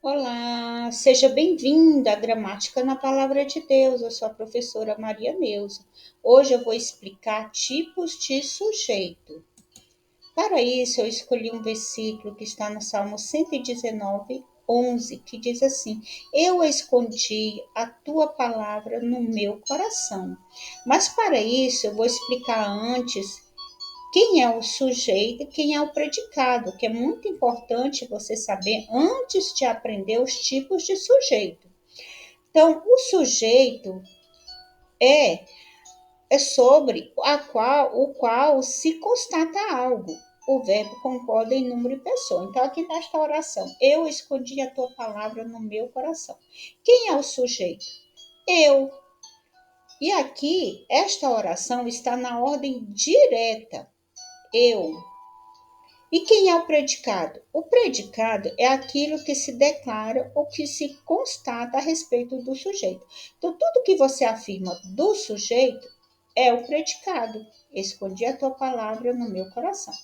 Olá, seja bem-vinda à Gramática na Palavra de Deus. Eu sou a professora Maria Neuza. Hoje eu vou explicar tipos de sujeito. Para isso, eu escolhi um versículo que está no Salmo 119, 11, que diz assim: Eu escondi a tua palavra no meu coração. Mas para isso, eu vou explicar antes quem é o sujeito e quem é o predicado, que é muito importante você saber antes de aprender os tipos de sujeito. Então, o sujeito é, é sobre o qual se constata algo. O verbo concorda em número e pessoa. Então, aqui nesta oração, eu escondi a tua palavra no meu coração. Quem é o sujeito? Eu. E aqui, esta oração está na ordem direta. Eu. E quem é o predicado? O predicado é aquilo que se declara ou que se constata a respeito do sujeito. Então, tudo que você afirma do sujeito é o predicado. Escondi a tua palavra no meu coração.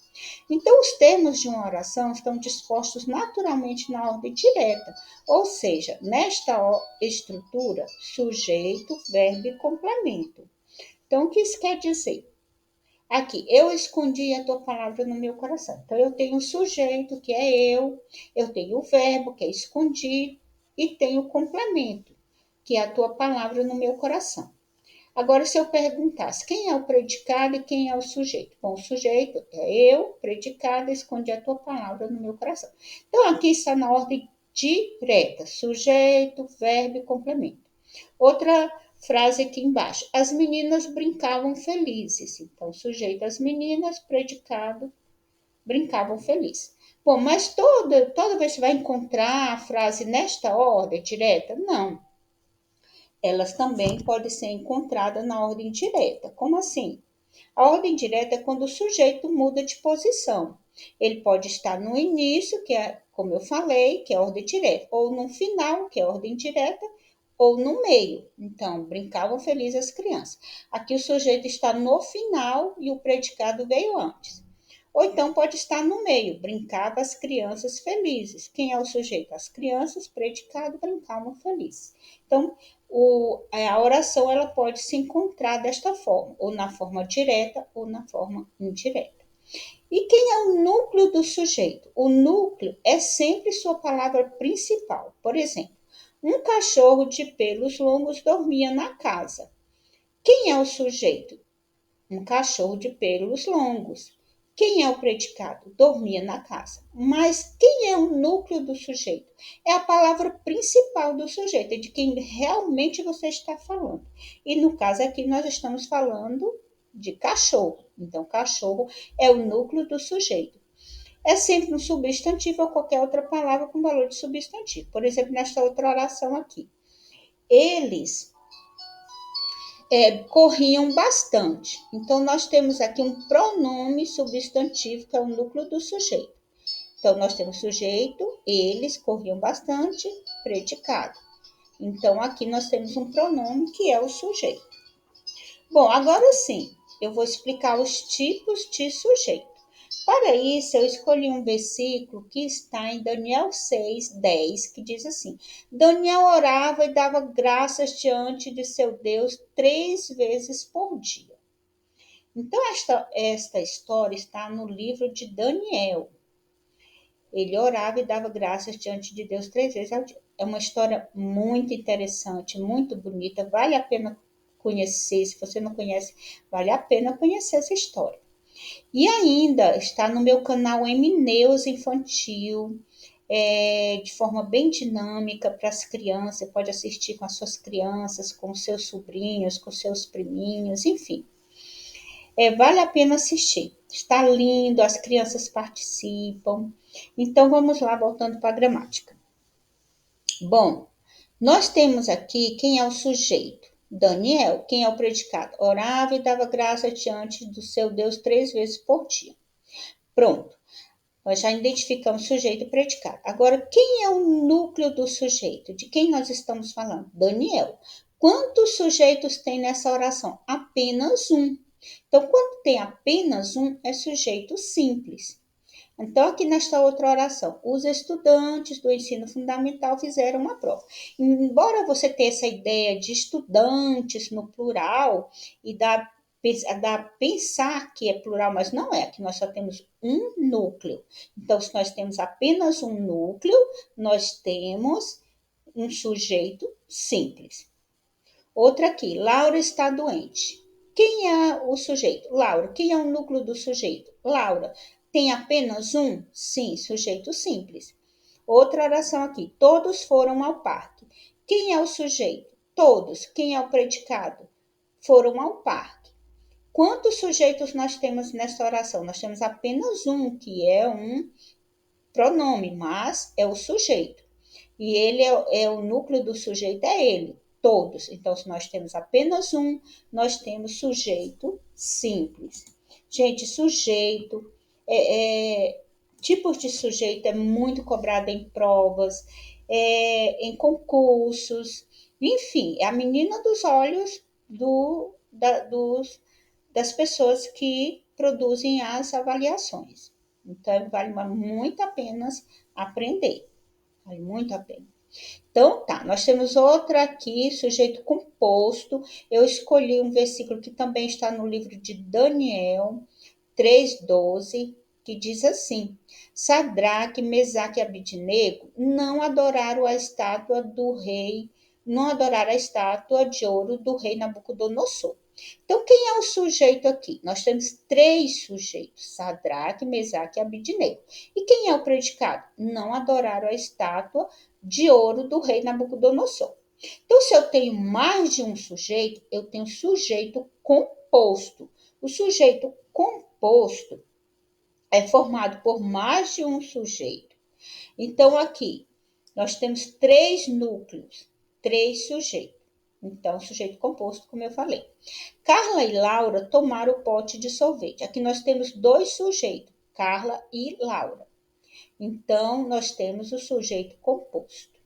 Então, os termos de uma oração estão dispostos naturalmente na ordem direta, ou seja, nesta estrutura, sujeito, verbo e complemento. Então, o que isso quer dizer? Aqui, eu escondi a tua palavra no meu coração. Então, eu tenho o sujeito, que é eu tenho o verbo, que é escondi, e tenho o complemento, que é a tua palavra no meu coração. Agora, se eu perguntasse quem é o predicado e quem é o sujeito? Bom, o sujeito é eu, predicado, escondi a tua palavra no meu coração. Então, aqui está na ordem direta: sujeito, verbo e complemento. Outra frase aqui embaixo. As meninas brincavam felizes. Então, sujeito as meninas, predicado, brincavam felizes. Bom, mas toda vez que você vai encontrar a frase nesta ordem direta? Não. Elas também podem ser encontradas na ordem direta. Como assim? A ordem direta é quando o sujeito muda de posição. Ele pode estar no início, que é, como eu falei, que é a ordem direta, ou no final, que é a ordem direta, ou no meio. Então, brincavam felizes as crianças. Aqui o sujeito está no final e o predicado veio antes. Ou então pode estar no meio, brincava as crianças felizes. Quem é o sujeito? As crianças, predicado, brincavam felizes. Então, a oração ela pode se encontrar desta forma, ou na forma direta ou na forma indireta. E quem é o núcleo do sujeito? O núcleo é sempre sua palavra principal. Por exemplo, um cachorro de pelos longos dormia na casa. Quem é o sujeito? Um cachorro de pelos longos. Quem é o predicado? Dormia na casa. Mas quem é o núcleo do sujeito? É a palavra principal do sujeito, é de quem realmente você está falando. E no caso aqui nós estamos falando de cachorro. Então, cachorro é o núcleo do sujeito. É sempre um substantivo ou qualquer outra palavra com valor de substantivo. Por exemplo, nesta outra oração aqui. Eles corriam bastante. Então, nós temos aqui um pronome substantivo, que é o núcleo do sujeito. Então, nós temos sujeito, eles corriam bastante, predicado. Então, aqui nós temos um pronome que é o sujeito. Bom, agora sim, eu vou explicar os tipos de sujeito. Para isso, eu escolhi um versículo que está em Daniel 6, 10, que diz assim: Daniel orava e dava graças diante de seu Deus 3 vezes por dia. Então, esta história está no livro de Daniel. Ele orava e dava graças diante de Deus 3 vezes ao dia. É uma história muito interessante, muito bonita, vale a pena conhecer. Se você não conhece, vale a pena conhecer essa história. E ainda está no meu canal Neus Infantil, de forma bem dinâmica para as crianças. Você pode assistir com as suas crianças, com seus sobrinhos, com seus priminhos, enfim. Vale a pena assistir. Está lindo, as crianças participam. Então vamos lá, voltando para a gramática. Bom, nós temos aqui quem é o sujeito. Daniel, quem é o predicado? Orava e dava graça diante do seu Deus 3 vezes por dia. Pronto. Nós já identificamos sujeito e predicado. Agora, quem é o núcleo do sujeito? De quem nós estamos falando? Daniel. Quantos sujeitos tem nessa oração? Apenas um. Então, quando tem apenas um, é sujeito simples. Então, aqui nesta outra oração, os estudantes do ensino fundamental fizeram uma prova. Embora você tenha essa ideia de estudantes no plural e da pensar que é plural, mas não é, que nós só temos um núcleo. Então, se nós temos apenas um núcleo, nós temos um sujeito simples. Outra aqui, Laura está doente. Quem é o sujeito? Laura. Quem é o núcleo do sujeito? Laura. Tem apenas um? Sim, sujeito simples. Outra oração aqui, todos foram ao parque. Quem é o sujeito? Todos. Quem é o predicado? Foram ao parque. Quantos sujeitos nós temos nessa oração? Nós temos apenas um, que é um pronome, mas é o sujeito. E ele o núcleo do sujeito é ele, todos. Então, se nós temos apenas um, nós temos sujeito simples. Gente, sujeito, tipos de sujeito é muito cobrado em provas, em concursos, enfim, é a menina dos olhos das pessoas que produzem as avaliações. Então, vale muito a pena aprender. Vale muito a pena. Então, tá, nós temos outra aqui, sujeito composto. Eu escolhi um versículo que também está no livro de Daniel 3:12, que diz assim: Sadraque, Mesaque e Abidnego não adoraram a estátua do rei, não adoraram a estátua de ouro do rei Nabucodonosor. Então, quem é o sujeito aqui? Nós temos três sujeitos: Sadraque, Mesaque e Abidnego. E quem é o predicado? Não adoraram a estátua de ouro do rei Nabucodonosor. Então, se eu tenho mais de um sujeito, eu tenho sujeito composto. O sujeito composto é formado por mais de um sujeito. Então, aqui, nós temos três núcleos, três sujeitos. Então, sujeito composto, como eu falei. Carla e Laura tomaram o pote de sorvete. Aqui nós temos dois sujeitos, Carla e Laura. Então, nós temos o sujeito composto.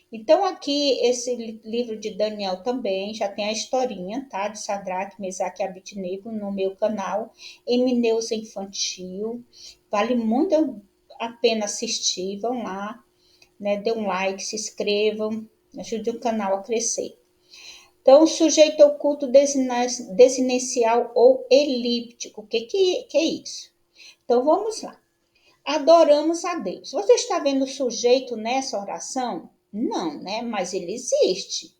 Então, aqui, esse livro de Daniel também já tem a historinha, tá? De Sadraque, Mesaque e Abidnego no meu canal, Emineusa Infantil. Vale muito a pena assistir, vão lá, né? Dê um like, se inscrevam, ajude o canal a crescer. Então, sujeito oculto desinencial ou elíptico, o que é isso? Então, vamos lá. Adoramos a Deus. Você está vendo o sujeito nessa oração? Não, né? Mas ele existe.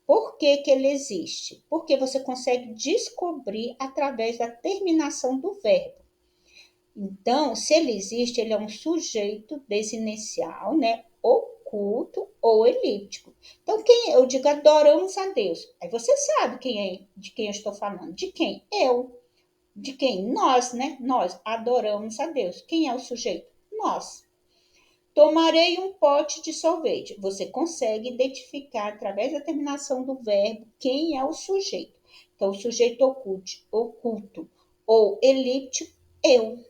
Por que ele existe? Porque você consegue descobrir através da terminação do verbo. Então, se ele existe, ele é um sujeito desinicial, né? Oculto ou elíptico. Então, quem eu digo adoramos a Deus. Aí você sabe de quem eu estou falando. De quem? Eu. De quem? Nós, né? Nós adoramos a Deus. Quem é o sujeito? Nós. Tomarei um pote de sorvete. Você consegue identificar através da terminação do verbo quem é o sujeito. Então, o sujeito oculto ou elíptico, eu.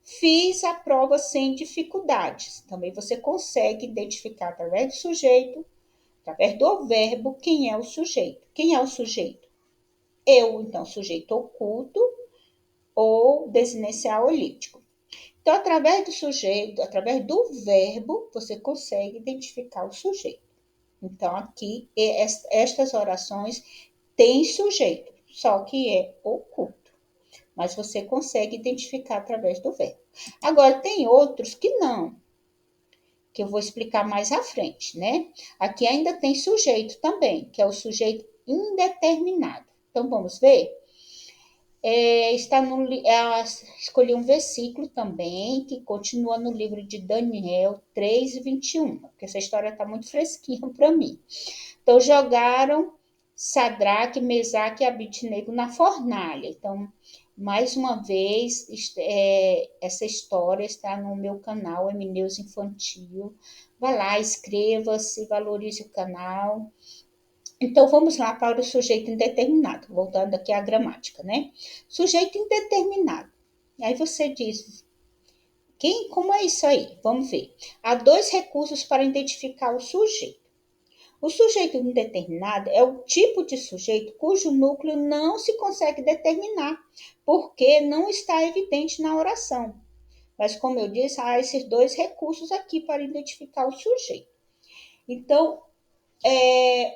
Fiz a prova sem dificuldades. Também você consegue identificar através do sujeito, através do verbo, quem é o sujeito. Quem é o sujeito? Eu, então, sujeito oculto ou desinencial elíptico. Então, através do sujeito, através do verbo, você consegue identificar o sujeito. Então, aqui, estas orações têm sujeito, só que é oculto. Mas você consegue identificar através do verbo. Agora, tem outros que não, que eu vou explicar mais à frente, né? Aqui ainda tem sujeito também, que é o sujeito indeterminado. Então, vamos ver? Escolhi um versículo também, que continua no livro de Daniel 3:21, porque essa história está muito fresquinha para mim. Então, jogaram Sadraque, Mesaque e Abidnego na fornalha. Então, mais uma vez, essa história está no meu canal, Emineusa Infantil. Vá lá, inscreva-se, valorize o canal. Então, vamos lá para o sujeito indeterminado, voltando aqui à gramática, né? Sujeito indeterminado. Aí você diz, como é isso aí? Vamos ver. Há dois recursos para identificar o sujeito. O sujeito indeterminado é o tipo de sujeito cujo núcleo não se consegue determinar, porque não está evidente na oração. Mas, como eu disse, há esses dois recursos aqui para identificar o sujeito. Então,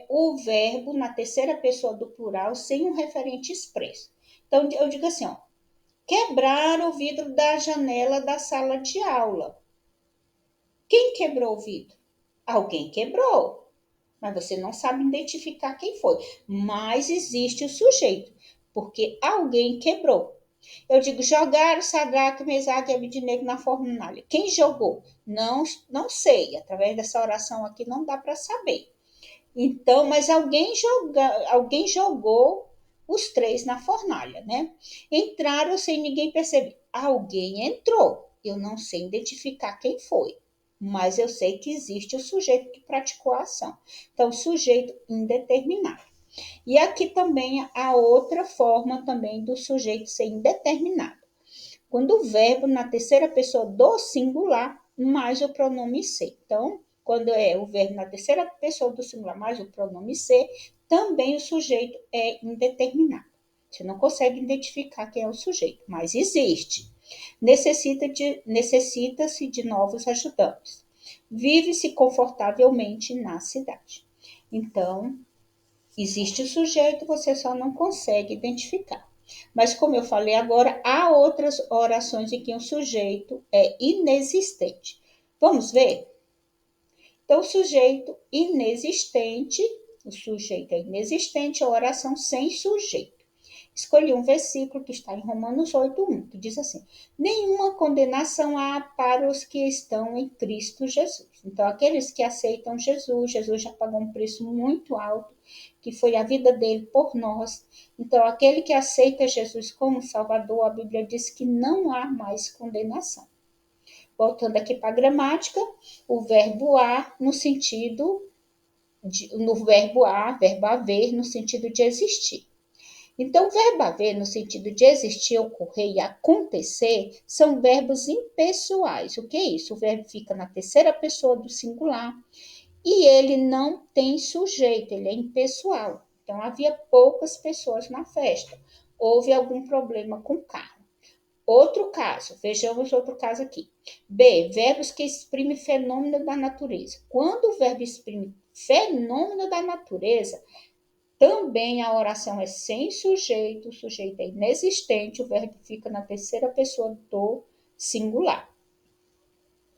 o verbo na terceira pessoa do plural sem um referente expresso. Então, eu digo assim, ó, quebrar o vidro da janela da sala de aula. Quem quebrou o vidro? Alguém quebrou, mas você não sabe identificar quem foi. Mas existe o sujeito, porque alguém quebrou. Eu digo, jogaram Sadraque, Mesaque e Abednego na fornalha. Quem jogou? Não sei. Através dessa oração aqui não dá para saber. Então, mas alguém jogou os três na fornalha, né? Entraram sem ninguém perceber. Alguém entrou. Eu não sei identificar quem foi, mas eu sei que existe o sujeito que praticou a ação. Então, sujeito indeterminado. E aqui também há outra forma também do sujeito ser indeterminado. Quando o verbo na terceira pessoa do singular mais o pronome ser. Então, quando é o verbo na terceira pessoa do singular mais o pronome ser, também o sujeito é indeterminado. Você não consegue identificar quem é o sujeito, mas existe. Necessita-se de novos ajudantes. Vive-se confortavelmente na cidade. Então, existe o sujeito, você só não consegue identificar. Mas, como eu falei agora, há outras orações em que o sujeito é inexistente. Vamos ver? Então, o sujeito é inexistente, a oração sem sujeito. Escolhi um versículo que está em Romanos 8:1, que diz assim: nenhuma condenação há para os que estão em Cristo Jesus. Então, aqueles que aceitam Jesus, Jesus já pagou um preço muito alto, que foi a vida dele por nós. Então, aquele que aceita Jesus como Salvador, a Bíblia diz que não há mais condenação. Voltando aqui para a gramática, o verbo há verbo haver, no sentido de existir. Então, o verbo haver, no sentido de existir, ocorrer e acontecer, são verbos impessoais. O que é isso? O verbo fica na terceira pessoa do singular e ele não tem sujeito, ele é impessoal. Então, havia poucas pessoas na festa. Houve algum problema com o carro. Outro caso, vejamos outro caso aqui. B, verbos que exprimem fenômeno da natureza. Quando o verbo exprime fenômeno da natureza, também a oração é sem sujeito, o sujeito é inexistente, o verbo fica na terceira pessoa do singular.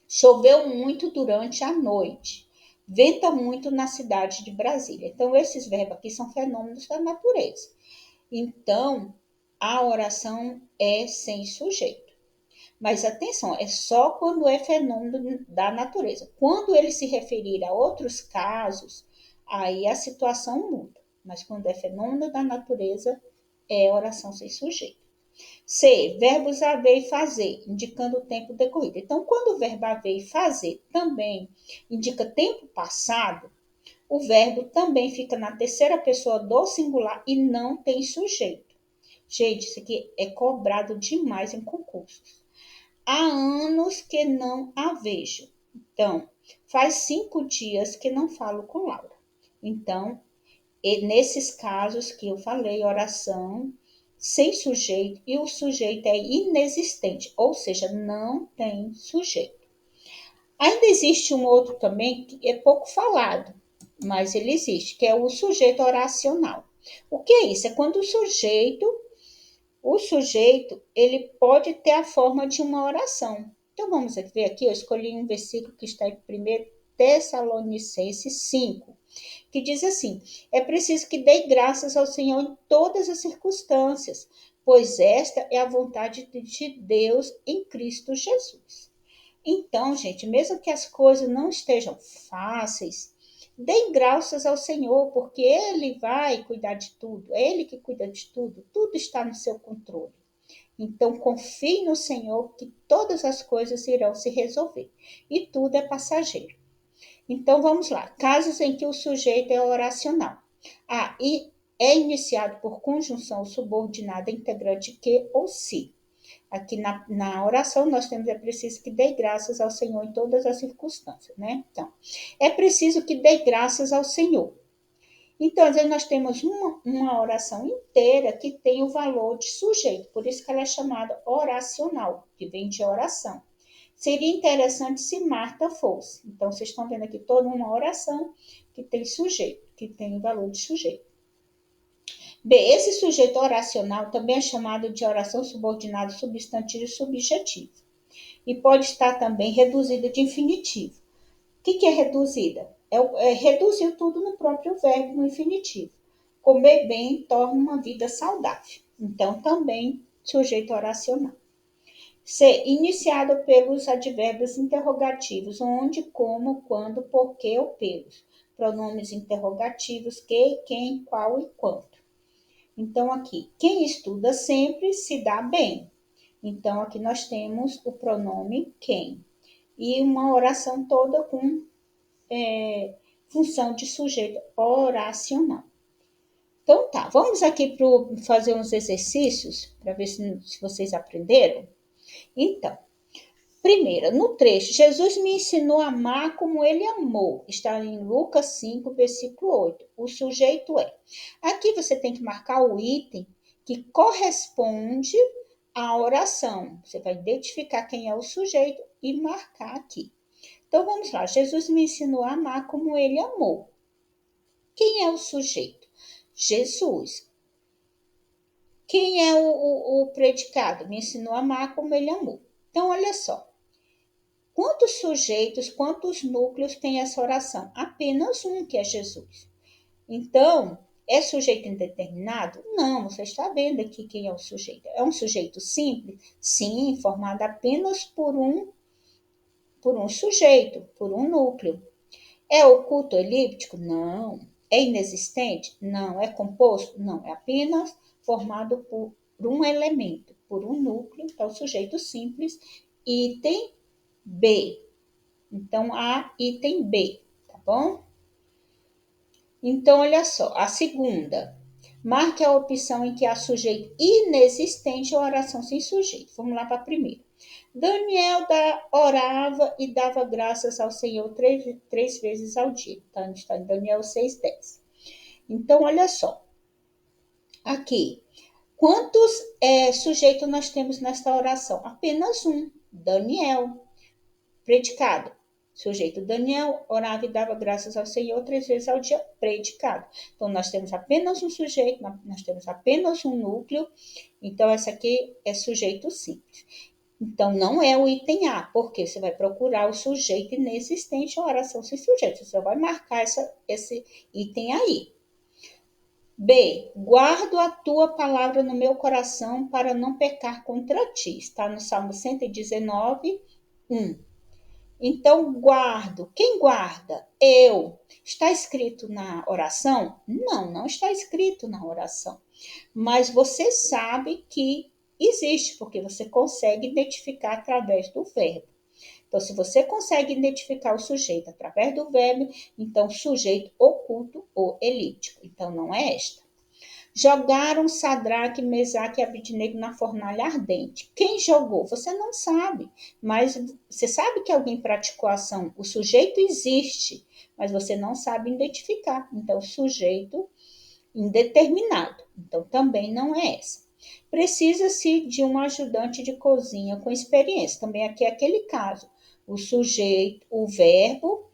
Choveu muito durante a noite. Venta muito na cidade de Brasília. Então, esses verbos aqui são fenômenos da natureza. Então, a oração é sem sujeito. Mas atenção, é só quando é fenômeno da natureza. Quando ele se referir a outros casos, aí a situação muda. Mas quando é fenômeno da natureza, é oração sem sujeito. C, verbos haver e fazer, indicando o tempo decorrido. Então, quando o verbo haver e fazer também indica tempo passado, o verbo também fica na terceira pessoa do singular e não tem sujeito. Gente, isso aqui é cobrado demais em concursos. Há anos que não a vejo. Então, faz 5 dias que não falo com Laura. Então, nesses casos que eu falei, oração sem sujeito e o sujeito é inexistente, ou seja, não tem sujeito. Ainda existe um outro também que é pouco falado, mas ele existe, que é o sujeito oracional. O que é isso? É quando o sujeito, ele pode ter a forma de uma oração. Então vamos ver aqui, eu escolhi um versículo que está em 1 Tessalonicenses 5, que diz assim: é preciso que dê graças ao Senhor em todas as circunstâncias, pois esta é a vontade de Deus em Cristo Jesus. Então, gente, mesmo que as coisas não estejam fáceis, deem graças ao Senhor, porque Ele vai cuidar de tudo, é Ele que cuida de tudo, tudo está no seu controle. Então, confie no Senhor que todas as coisas irão se resolver e tudo é passageiro. Então, vamos lá. Casos em que o sujeito é oracional. E é iniciado por conjunção subordinada integrante que ou se. Aqui na oração nós temos é preciso que dê graças ao Senhor em todas as circunstâncias, né? Então, é preciso que dê graças ao Senhor. Então, às vezes nós temos uma oração inteira que tem o valor de sujeito, por isso que ela é chamada oracional, que vem de oração. Seria interessante se Marta fosse. Então, vocês estão vendo aqui toda uma oração que tem sujeito, que tem valor de sujeito. B. Esse sujeito oracional também é chamado de oração subordinada substantivo e subjetivo. E pode estar também reduzida de infinitivo. O que é reduzida? Reduzir tudo no próprio verbo, no infinitivo. Comer bem torna uma vida saudável. Então, também sujeito oracional. C. Iniciado pelos advérbios interrogativos, onde, como, quando, porquê ou pelos. Pronomes interrogativos que, quem, qual e quanto. Então, aqui, quem estuda sempre se dá bem. Então, aqui nós temos o pronome quem. E uma oração toda com função de sujeito oracional. Então, tá, vamos aqui fazer uns exercícios para ver se vocês aprenderam. Então, primeira, no trecho, Jesus me ensinou a amar como ele amou. Está em Lucas 5, versículo 8. O sujeito é. Aqui você tem que marcar o item que corresponde à oração. Você vai identificar quem é o sujeito e marcar aqui. Então vamos lá. Jesus me ensinou a amar como ele amou. Quem é o sujeito? Jesus. Quem é o predicado? Me ensinou a amar como ele amou. Então, olha só. Quantos sujeitos, quantos núcleos tem essa oração? Apenas um, que é Jesus. Então, é sujeito indeterminado? Não, você está vendo aqui quem é o sujeito. É um sujeito simples? Sim, formado apenas por um sujeito, por um núcleo. É oculto elíptico? Não. É inexistente? Não. É composto? Não. É apenas formado por um elemento, por um núcleo, então sujeito simples, item B. Então, A, item B, tá bom? Então, olha só, a segunda. Marque a opção em que há sujeito inexistente ou oração sem sujeito. Vamos lá para a primeira. Daniel orava e dava graças ao Senhor três vezes ao dia. Então, está em Daniel 6:10. Então, olha só. Aqui, quantos sujeitos nós temos nesta oração? Apenas um, Daniel. Predicado. Sujeito Daniel orava e dava graças ao Senhor 3 vezes ao dia, predicado. Então, nós temos apenas um sujeito, nós temos apenas um núcleo. Então, essa aqui é sujeito simples. Então, não é o item A, porque você vai procurar o sujeito inexistente ou oração sem sujeito. Você vai marcar esse item aí. B. Guardo a tua palavra no meu coração para não pecar contra ti. Está no Salmo 119, 1. Então, guardo. Quem guarda? Eu. Está escrito na oração? Não, não está escrito na oração. Mas você sabe que existe, porque você consegue identificar através do verbo. Então, se você consegue identificar o sujeito através do verbo, então sujeito oculto ou elíptico. Então, não é esta. Jogaram Sadraque, Mesaque e Abidnego na fornalha ardente. Quem jogou? Você não sabe, mas você sabe que alguém praticou a ação. O sujeito existe, mas você não sabe identificar. Então, sujeito indeterminado. Então, também não é essa. Precisa-se de um ajudante de cozinha com experiência. Também aqui é aquele caso. O sujeito, o verbo,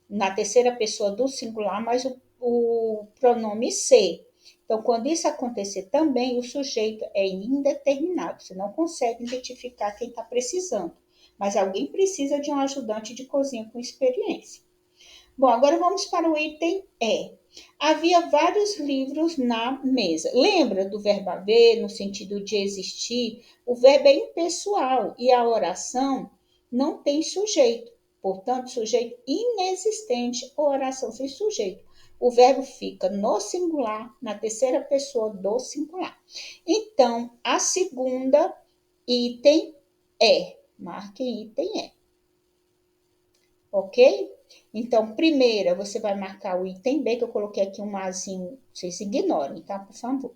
na terceira pessoa do singular, mas o pronome ser. Então, quando isso acontecer também, o sujeito é indeterminado. Você não consegue identificar quem está precisando. Mas alguém precisa de um ajudante de cozinha com experiência. Bom, agora vamos para o item E. Havia vários livros na mesa. Lembra do verbo haver, no sentido de existir? O verbo é impessoal e a oração não tem sujeito. Portanto, sujeito inexistente ou oração sem sujeito. O verbo fica no singular, na terceira pessoa do singular. Então, a segunda item é. Marque item é. Ok? Então, primeira, você vai marcar o item B, que eu coloquei aqui um azinho, vocês ignorem, tá? Por favor.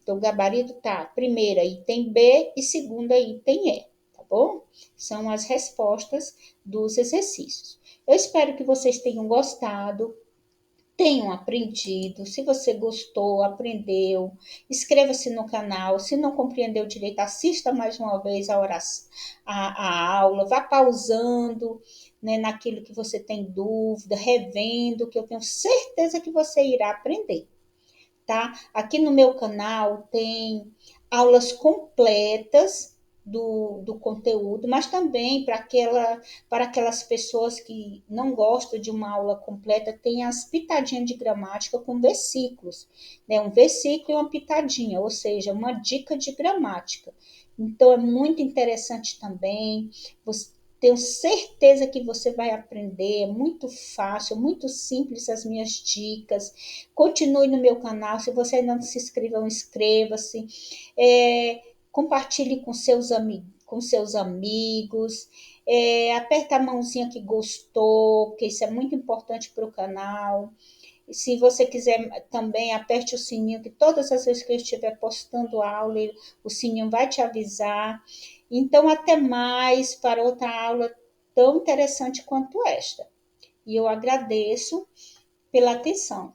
Então, o gabarito tá primeira, item B e segunda, item E, tá bom? São as respostas dos exercícios. Eu espero que vocês tenham gostado. tenham aprendido. Se você gostou, aprendeu, inscreva-se no canal. Se não compreendeu direito, assista mais uma vez a aula, vá pausando, né, naquilo que você tem dúvida, revendo, que eu tenho certeza que você irá aprender, tá? Aqui no meu canal tem aulas completas do conteúdo, mas também para aquelas pessoas que não gostam de uma aula completa, tem as pitadinhas de gramática com versículos, né? Um versículo e uma pitadinha, ou seja, uma dica de gramática. Então é muito interessante também. Você, tenho certeza que você vai aprender, é muito fácil, muito simples as minhas dicas. Continue no meu canal. Se você ainda não se inscreveu, inscreva-se. Compartilhe com seus amigos. Aperta a mãozinha que gostou, porque isso é muito importante para o canal. E se você quiser também, aperte o sininho, que todas as vezes que eu estiver postando aula, o sininho vai te avisar. Então, até mais para outra aula tão interessante quanto esta. E eu agradeço pela atenção.